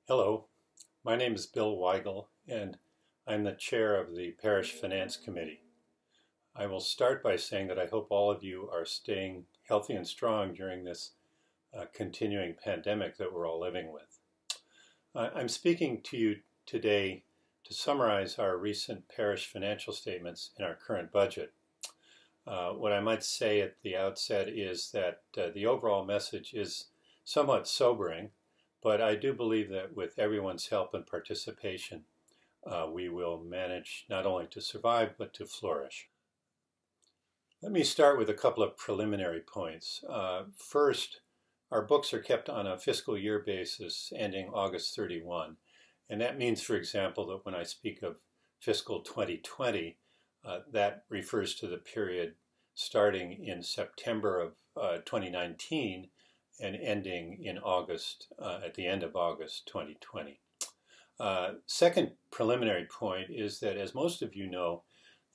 Hello, my name is Bill Weigel, and I'm the chair of the Parish Finance Committee. I will start by saying that I hope all of you are staying healthy and strong during this continuing pandemic that we're all living with. I'm speaking to you today to summarize our recent parish financial statements and our current budget. What I might say at the outset is that the overall message is somewhat sobering, but I do believe that with everyone's help and participation, we will manage not only to survive, but to flourish. Let me start with a couple of preliminary points. First, our books are kept on a fiscal year basis ending August 31. And that means, for example, that when I speak of fiscal 2020, that refers to the period starting in September of 2019 and ending in August, at the end of August 2020. Second preliminary point is that, as most of you know,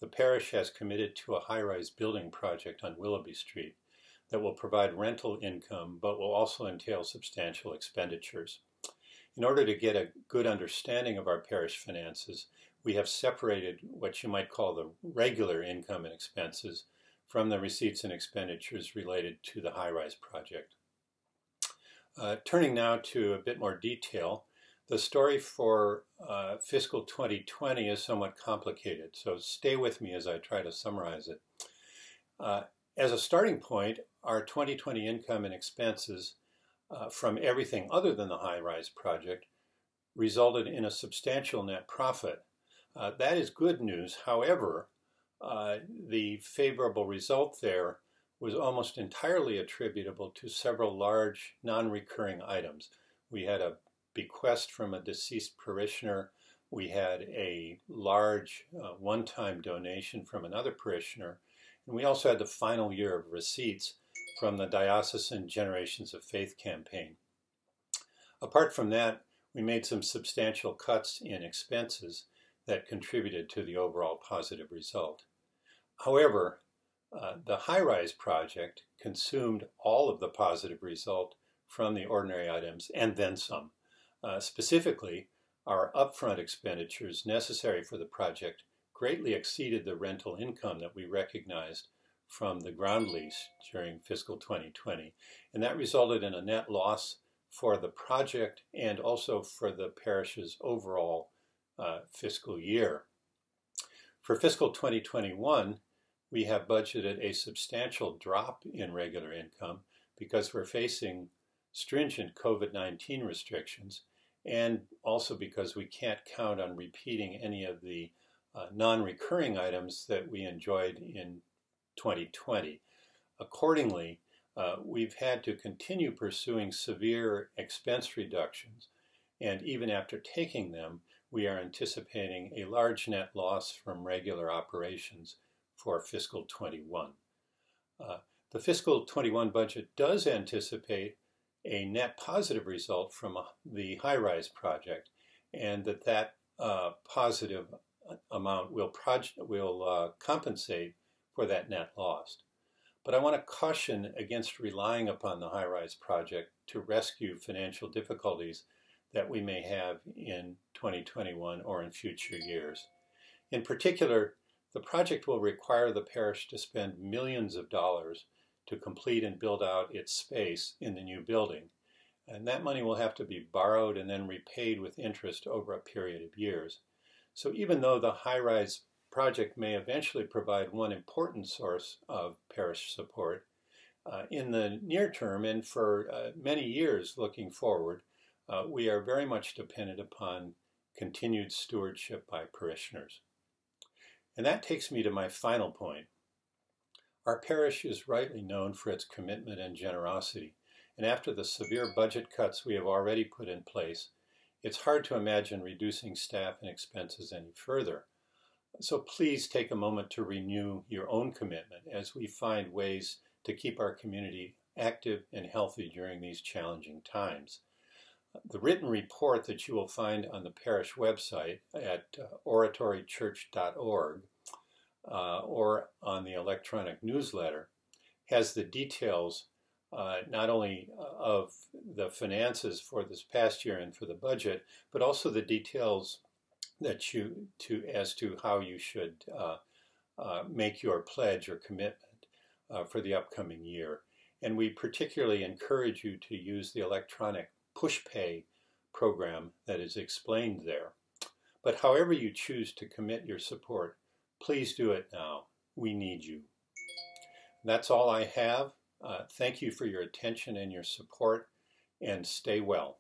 the parish has committed to a high-rise building project on Willoughby Street that will provide rental income, but will also entail substantial expenditures. In order to get a good understanding of our parish finances, we have separated what you might call the regular income and expenses from the receipts and expenditures related to the high-rise project. Turning now to a bit more detail, the story for fiscal 2020 is somewhat complicated, so stay with me as I try to summarize it. As a starting point, our 2020 income and expenses from everything other than the high-rise project resulted in a substantial net profit. That is good news. However, the favorable result there was almost entirely attributable to several large non-recurring items. We had a bequest from a deceased parishioner. We had a large one-time donation from another parishioner. And we also had the final year of receipts from the Diocesan Generations of Faith campaign. Apart from that, we made some substantial cuts in expenses that contributed to the overall positive result. However, the high-rise project consumed all of the positive result from the ordinary items and then some. Specifically, our upfront expenditures necessary for the project greatly exceeded the rental income that we recognized from the ground lease during fiscal 2020, and that resulted in a net loss for the project and also for the parish's overall fiscal year. For fiscal 2021, we have budgeted a substantial drop in regular income because we're facing stringent COVID-19 restrictions, and also because we can't count on repeating any of the non-recurring items that we enjoyed in 2020. Accordingly, we've had to continue pursuing severe expense reductions, and even after taking them, we are anticipating a large net loss from regular operations for fiscal 21. The fiscal 21 budget does anticipate a net positive result from the high-rise project, and that positive amount will compensate for that net loss. But I want to caution against relying upon the high-rise project to rescue financial difficulties that we may have in 2021 or in future years. In particular, the project will require the parish to spend millions of dollars to complete and build out its space in the new building. And that money will have to be borrowed and then repaid with interest over a period of years. So even though the high-rise project may eventually provide one important source of parish support, in the near term and for many years looking forward, we are very much dependent upon continued stewardship by parishioners. And that takes me to my final point. Our parish is rightly known for its commitment and generosity, and after the severe budget cuts we have already put in place, it's hard to imagine reducing staff and expenses any further. So please take a moment to renew your own commitment as we find ways to keep our community active and healthy during these challenging times. The written report that you will find on the parish website at oratorychurch.org or on the electronic newsletter has the details not only of the finances for this past year and for the budget, but also the details that as to how you should make your pledge or commitment for the upcoming year. And we particularly encourage you to use the electronic Pushpay program that is explained there. But however you choose to commit your support, please do it now. We need you. That's all I have. Thank you for your attention and your support, and stay well.